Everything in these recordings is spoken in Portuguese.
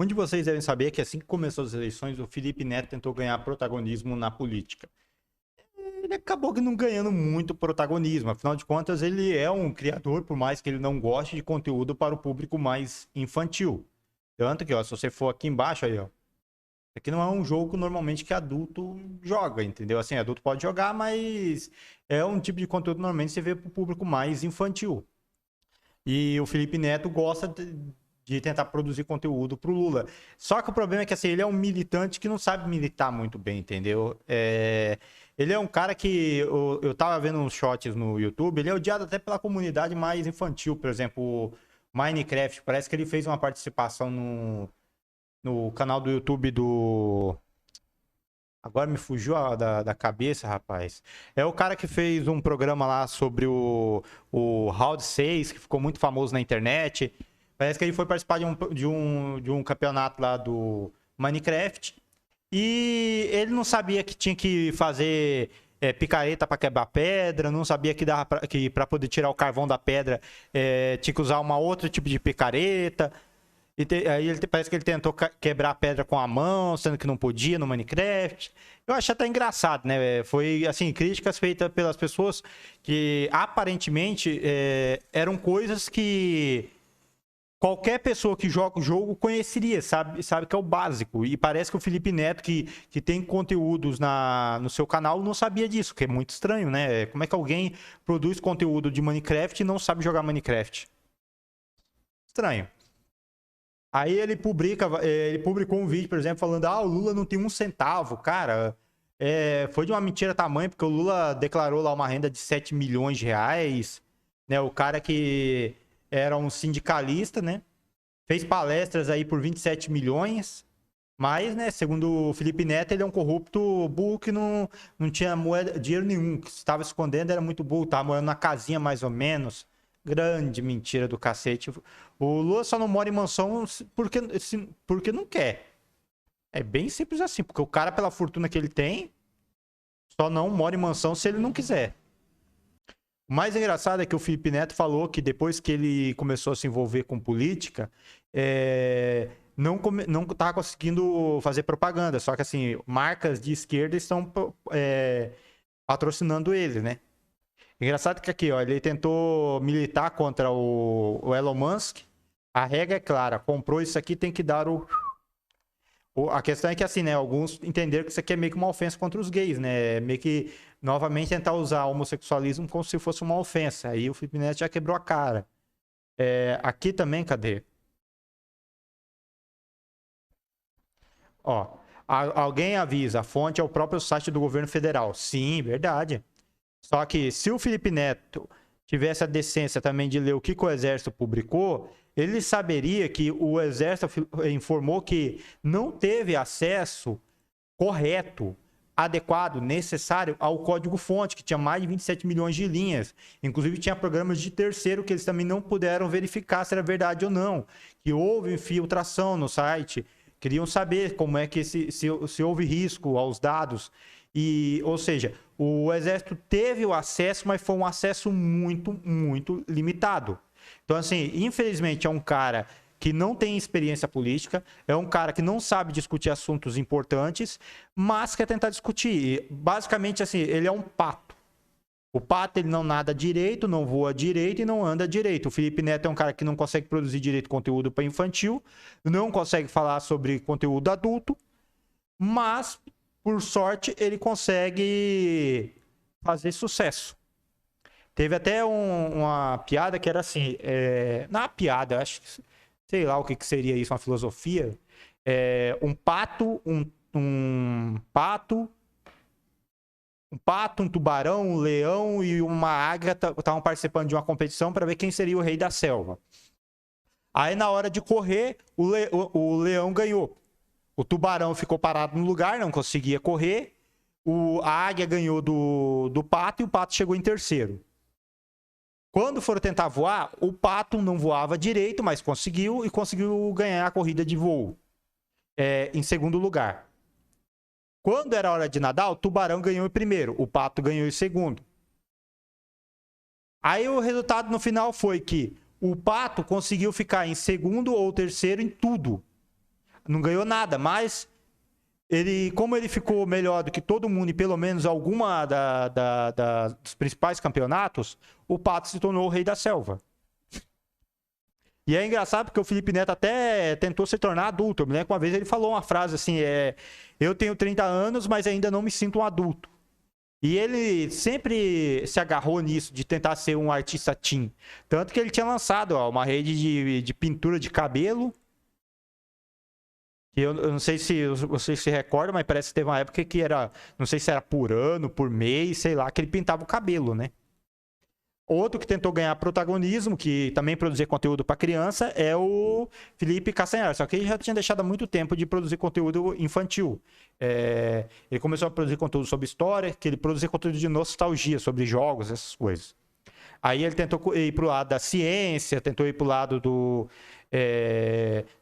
Onde vocês devem saber que assim que começou as eleições, o Felipe Neto tentou ganhar protagonismo na política. Ele acabou que não ganhando muito protagonismo, afinal de contas ele é um criador, por mais que ele não goste de conteúdo para o público mais infantil. Tanto que, ó, se você for aqui embaixo aí, ó, aqui não é um jogo normalmente que adulto joga, entendeu? Assim, adulto pode jogar, mas é um tipo de conteúdo normalmente você vê para o público mais infantil. E o Felipe Neto gosta de tentar produzir conteúdo pro Lula. Só que o problema é que assim, ele é um militante que não sabe militar muito bem, entendeu? Ele é um cara que eu tava vendo uns shots no YouTube, ele é odiado até pela comunidade mais infantil, por exemplo, Minecraft. Parece que ele fez uma participação no canal do YouTube do. Agora me fugiu da cabeça, rapaz. É o cara que fez um programa lá sobre o Round 6, que ficou muito famoso na internet. Parece que ele foi participar de um campeonato lá do Minecraft. E ele não sabia que tinha que fazer picareta para quebrar pedra, não sabia que para poder tirar o carvão da pedra tinha que usar uma outro tipo de picareta. Aí parece que ele tentou quebrar a pedra com a mão, sendo que não podia no Minecraft. Eu achei até engraçado, né? Foi, assim, críticas feitas pelas pessoas que aparentemente eram coisas que qualquer pessoa que joga o jogo conheceria, sabe que é o básico. E parece que o Felipe Neto, que tem conteúdos no seu canal, não sabia disso, que é muito estranho, né? Como é que alguém produz conteúdo de Minecraft e não sabe jogar Minecraft? Estranho. Aí ele publicou um vídeo, por exemplo, falando: o Lula não tem um centavo, cara. Foi de uma mentira tamanho, porque o Lula declarou lá uma renda de 7 milhões de reais, né? O cara que era um sindicalista, né? Fez palestras aí por 27 milhões, mas, né, segundo o Felipe Neto, ele é um corrupto burro que não tinha dinheiro nenhum, que estava escondendo, era muito burro, estava morando na casinha mais ou menos. Grande mentira do cacete. O Lula só não mora em mansão porque não quer. É bem simples assim, porque o cara, pela fortuna que ele tem, só não mora em mansão se ele não quiser. O mais engraçado é que o Felipe Neto falou que depois que ele começou a se envolver com política, não tá conseguindo fazer propaganda. Só que, assim, marcas de esquerda estão patrocinando ele, né? Engraçado que aqui, ó, ele tentou militar contra o Elon Musk. A regra é clara: comprou isso aqui, tem que dar a questão é que, assim, né, alguns entenderam que isso aqui é meio que uma ofensa contra os gays, né? Meio que, novamente, tentar usar o homossexualismo como se fosse uma ofensa. Aí o Felipe Neto já quebrou a cara. Aqui também, cadê? Ó, alguém avisa, a fonte é o próprio site do governo federal. Sim, verdade. Só que se o Felipe Neto tivesse a decência também de ler o que o Exército publicou, ele saberia que o Exército informou que não teve acesso correto, adequado, necessário ao código-fonte, que tinha mais de 27 milhões de linhas. Inclusive, tinha programas de terceiro que eles também não puderam verificar se era verdade ou não, que houve infiltração no site, queriam saber como é que se houve risco aos dados. Ou seja, o Exército teve o acesso, mas foi um acesso muito, muito limitado. Então, assim, infelizmente é um cara que não tem experiência política, é um cara que não sabe discutir assuntos importantes, mas quer tentar discutir. Basicamente, assim, ele é um pato. O pato, ele não nada direito, não voa direito e não anda direito. O Felipe Neto é um cara que não consegue produzir direito conteúdo para infantil, não consegue falar sobre conteúdo adulto, mas, por sorte, ele consegue fazer sucesso. Teve até uma piada que era assim, não é uma piada, acho que, sei lá o que seria isso, uma filosofia. Um pato, um tubarão, um leão e uma águia estavam participando de uma competição para ver quem seria o rei da selva. Aí, na hora de correr, o leão ganhou. O tubarão ficou parado no lugar, não conseguia correr. A águia ganhou do pato e o pato chegou em terceiro. Quando foram tentar voar, o pato não voava direito, mas conseguiu e conseguiu ganhar a corrida de voo em segundo lugar. Quando era hora de nadar, o tubarão ganhou em primeiro, o pato ganhou em segundo. Aí o resultado no final foi que o pato conseguiu ficar em segundo ou terceiro em tudo. Não ganhou nada, mas como ele ficou melhor do que todo mundo, e pelo menos alguma dos principais campeonatos, o Pato se tornou o rei da selva. E é engraçado porque o Felipe Neto até tentou se tornar adulto. Eu me lembro que uma vez ele falou uma frase assim, eu tenho 30 anos, mas ainda não me sinto um adulto. E ele sempre se agarrou nisso, de tentar ser um artista teen. Tanto que ele tinha lançado uma rede de pintura de cabelo. Eu não sei se vocês se recordam, mas parece que teve uma época que era, não sei se era por ano, por mês, sei lá, que ele pintava o cabelo, né? Outro que tentou ganhar protagonismo, que também produzia conteúdo para criança, é o Felipe Castanhari. Só que ele já tinha deixado há muito tempo de produzir conteúdo infantil. Ele começou a produzir conteúdo sobre história, que ele produzia conteúdo de nostalgia, sobre jogos, essas coisas. Aí ele tentou ir para o lado da ciência, tentou ir para o lado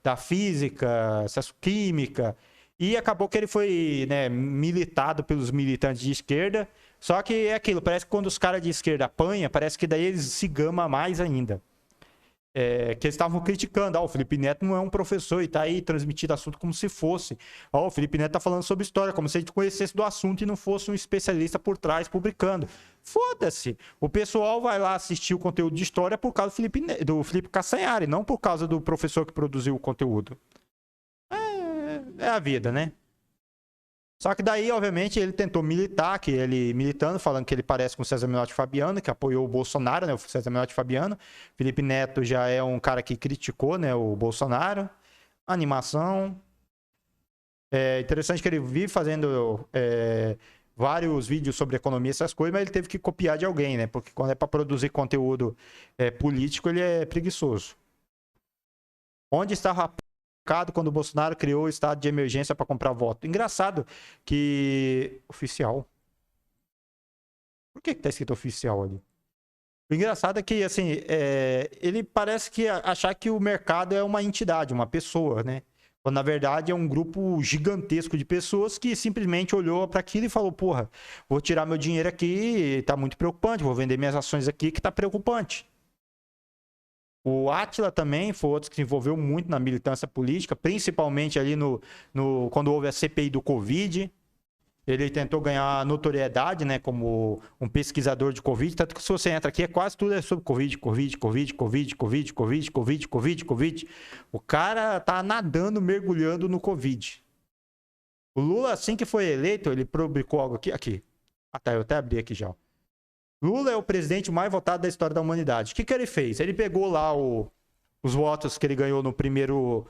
da física, química, e acabou que ele foi, né, militado pelos militantes de esquerda. Só que é aquilo, parece que quando os caras de esquerda apanham, parece que daí eles se gamam mais ainda. Que eles estavam criticando, o Felipe Neto não é um professor e tá aí transmitindo assunto como se fosse. O Felipe Neto tá falando sobre história, como se a gente conhecesse do assunto e não fosse um especialista por trás publicando. Foda-se! O pessoal vai lá assistir o conteúdo de história por causa do Felipe Castanhari, não por causa do professor que produziu o conteúdo. É a vida, né? Só que daí, obviamente, ele tentou militar, que ele militando, falando que ele parece com o César Menotti Fabiano, que apoiou o Bolsonaro, né? O César Menotti Fabiano. Felipe Neto já é um cara que criticou, né, o Bolsonaro. Animação. É interessante que ele vive fazendo vários vídeos sobre economia, essas coisas, mas ele teve que copiar de alguém, né? Porque quando é para produzir conteúdo político, ele é preguiçoso. Onde está o quando o Bolsonaro criou o estado de emergência para comprar voto? Engraçado que... Oficial. Por que tá escrito oficial ali? O engraçado é que, assim, ele parece que achar que o mercado é uma entidade, uma pessoa, né? Quando, na verdade, é um grupo gigantesco de pessoas que simplesmente olhou para aquilo e falou, porra, vou tirar meu dinheiro aqui, tá muito preocupante, vou vender minhas ações aqui que tá preocupante. O Átila também foi outro que se envolveu muito na militância política, principalmente ali quando houve a CPI do Covid. Ele tentou ganhar notoriedade, né, como um pesquisador de Covid. Tanto que se você entra aqui, quase tudo é sobre Covid. O cara tá nadando, mergulhando no Covid. O Lula, assim que foi eleito, ele publicou algo aqui. Ah, tá, eu até abri aqui já. Lula é o presidente mais votado da história da humanidade. O que ele fez? Ele pegou lá os votos que ele ganhou na primeira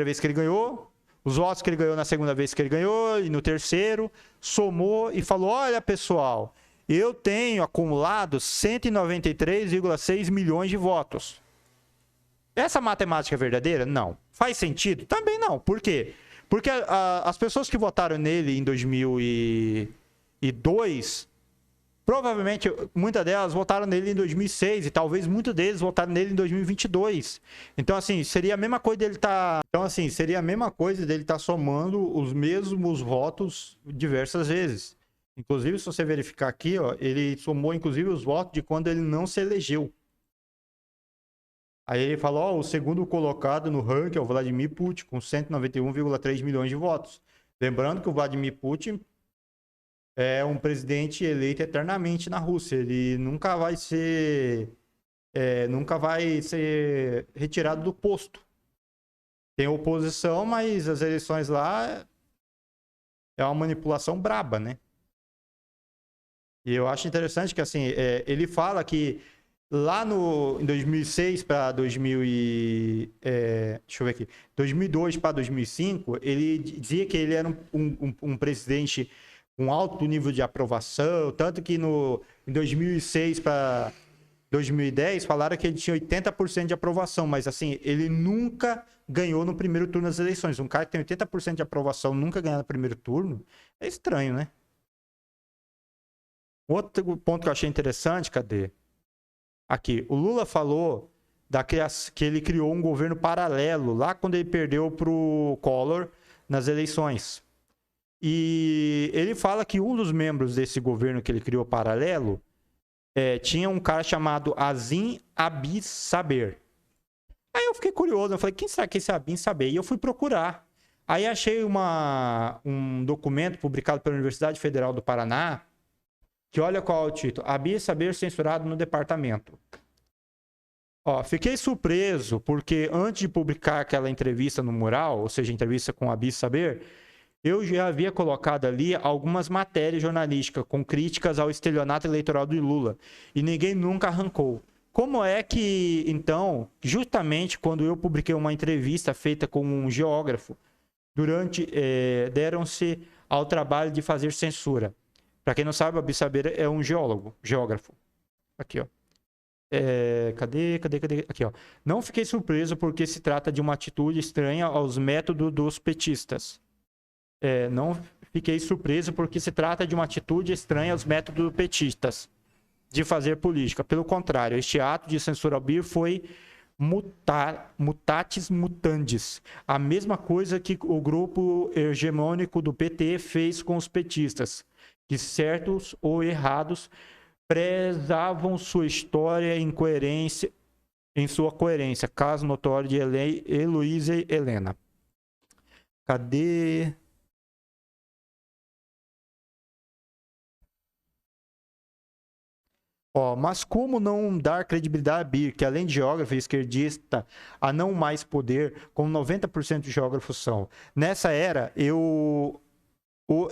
vez que ele ganhou, os votos que ele ganhou na segunda vez que ele ganhou e no terceiro, somou e falou, olha pessoal, eu tenho acumulado 193,6 milhões de votos. Essa matemática é verdadeira? Não. Faz sentido? Também não. Por quê? Porque as pessoas que votaram nele em 2002... provavelmente, muitas delas votaram nele em 2006 e talvez muitos deles votaram nele em 2022. Então, assim, seria a mesma coisa dele estar somando os mesmos votos diversas vezes. Inclusive, se você verificar aqui, ó, ele somou inclusive os votos de quando ele não se elegeu. Aí ele falou, ó, o segundo colocado no ranking é o Vladimir Putin, com 191,3 milhões de votos. Lembrando que o Vladimir Putin é um presidente eleito eternamente na Rússia. Ele nunca vai ser retirado do posto. Tem oposição, mas as eleições lá é uma manipulação braba, né? E eu acho interessante que, assim, ele fala que lá em 2006 para 2002 para 2005, ele dizia que ele era um presidente com alto nível de aprovação, tanto que em 2006 para 2010 falaram que ele tinha 80% de aprovação, mas assim, ele nunca ganhou no primeiro turno das eleições. Um cara que tem 80% de aprovação nunca ganhar no primeiro turno, é estranho, né? Outro ponto que eu achei interessante, cadê? Aqui, o Lula falou que ele criou um governo paralelo lá quando ele perdeu pro Collor nas eleições. E ele fala que um dos membros desse governo que ele criou paralelo tinha um cara chamado Azim Abdessaber. Aí eu fiquei curioso, eu falei, quem será que é esse Abin Saber? E eu fui procurar. Aí achei um documento publicado pela Universidade Federal do Paraná, que olha qual é o título: Abin Saber censurado no departamento. Ó, fiquei surpreso, porque antes de publicar aquela entrevista no mural, ou seja, entrevista com a Abin Saber, eu já havia colocado ali algumas matérias jornalísticas com críticas ao estelionato eleitoral do Lula, e ninguém nunca arrancou. Como é que, então, justamente quando eu publiquei uma entrevista feita com um geógrafo, deram-se ao trabalho de fazer censura? Para quem não sabe, o Abin Saber é um geógrafo. Aqui, ó. Cadê? Aqui, ó. Não fiquei surpreso porque se trata de uma atitude estranha aos métodos dos petistas. Não fiquei surpreso porque se trata de uma atitude estranha aos métodos petistas de fazer política. Pelo contrário, este ato de censura ao BIR foi mutatis mutandis. A mesma coisa que o grupo hegemônico do PT fez com os petistas, que certos ou errados prezavam sua história em sua coerência. Caso notório de Heloísa Helena. Cadê? Ó, mas como não dar credibilidade a BIR, que além de geógrafo e esquerdista, a não mais poder, como 90% de geógrafos são? Nessa era, o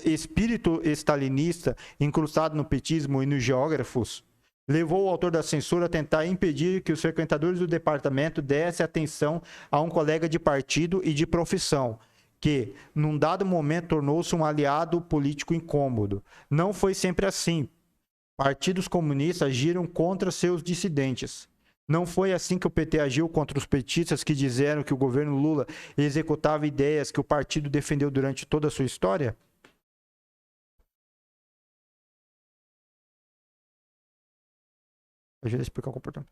espírito stalinista, incrustado no petismo e nos geógrafos, levou o autor da censura a tentar impedir que os frequentadores do departamento dessem atenção a um colega de partido e de profissão, que, num dado momento, tornou-se um aliado político incômodo. Não foi sempre assim. Partidos comunistas agiram contra seus dissidentes. Não foi assim que o PT agiu contra os petistas que disseram que o governo Lula executava ideias que o partido defendeu durante toda a sua história? Ajuda a explicar o comportamento.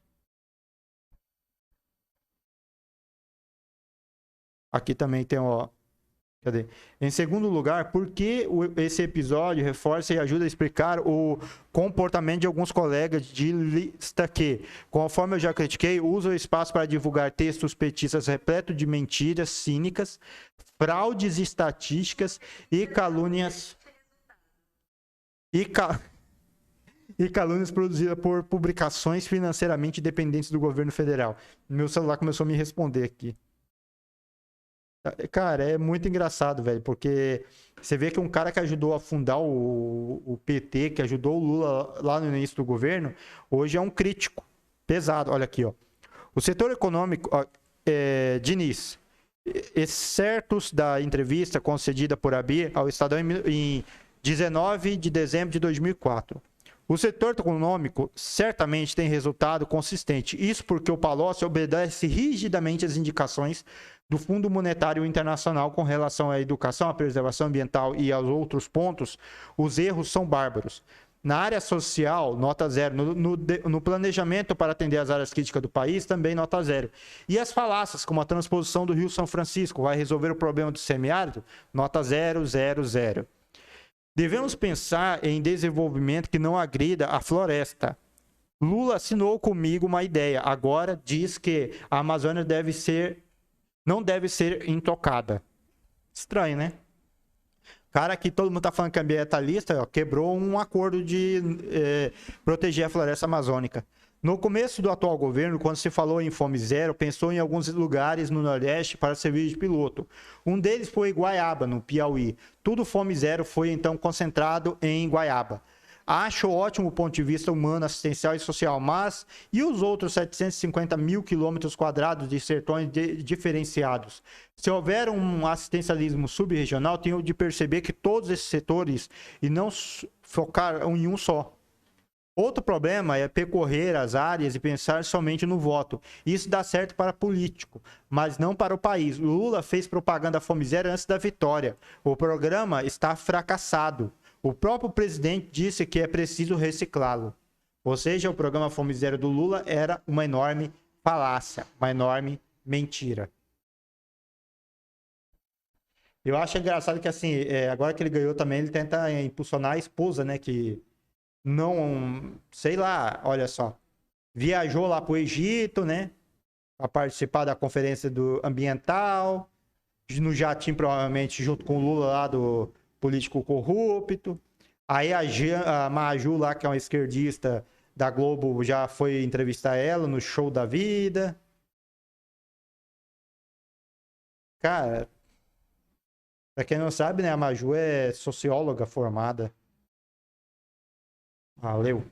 Aqui também tem, ó. Cadê? Em segundo lugar, por que esse episódio reforça e ajuda a explicar o comportamento de alguns colegas de lista que, conforme eu já critiquei, usam o espaço para divulgar textos petistas repletos de mentiras cínicas, fraudes estatísticas e calúnias e calúnias produzidas por publicações financeiramente dependentes do governo federal. Meu celular começou a me responder aqui. Cara, é muito engraçado, velho, porque você vê que um cara que ajudou a fundar o PT, que ajudou o Lula lá no início do governo, hoje é um crítico pesado. Olha aqui, ó. O setor econômico, ó, Diniz, excertos da entrevista concedida por Abir ao Estadão em 19 de dezembro de 2004. O setor econômico certamente tem resultado consistente. Isso porque o Palocci obedece rigidamente às indicações do Fundo Monetário Internacional com relação à educação, à preservação ambiental e aos outros pontos. Os erros são bárbaros. Na área social, nota zero. No planejamento para atender às áreas críticas do país, também nota zero. E as falácias, como a transposição do Rio São Francisco, vai resolver o problema do semiárido? Nota 0, 0, 0. Devemos pensar em desenvolvimento que não agrida a floresta. Lula assinou comigo uma ideia. Agora diz que a Amazônia não deve ser intocada. Estranho, né? Cara, aqui todo mundo tá falando que é ambientalista, ó, quebrou um acordo de proteger a floresta amazônica. No começo do atual governo, quando se falou em Fome Zero, pensou em alguns lugares no Nordeste para servir de piloto. Um deles foi Guaiaba, no Piauí. Tudo Fome Zero foi então concentrado em Guaiaba. Acho ótimo o ponto de vista humano, assistencial e social, mas e os outros 750 mil quilômetros quadrados de sertões diferenciados? Se houver um assistencialismo subregional, tenho de perceber que todos esses setores e não focar em um só. Outro problema é percorrer as áreas e pensar somente no voto. Isso dá certo para político, mas não para o país. Lula fez propaganda Fome Zero antes da vitória. O programa está fracassado. O próprio presidente disse que é preciso reciclá-lo. Ou seja, o programa Fome Zero do Lula era uma enorme falácia, uma enorme mentira. Eu acho engraçado que, assim, agora que ele ganhou também, ele tenta impulsionar a esposa, né? Que não, sei lá, olha só. Viajou lá pro Egito, né? Pra participar da conferência do ambiental, no jatinho, provavelmente, junto com o Lula lá do político corrupto. Aí a Maju lá, que é uma esquerdista da Globo, já foi entrevistar ela no Show da Vida. Cara, pra quem não sabe, né, a Maju é socióloga formada. Valeu.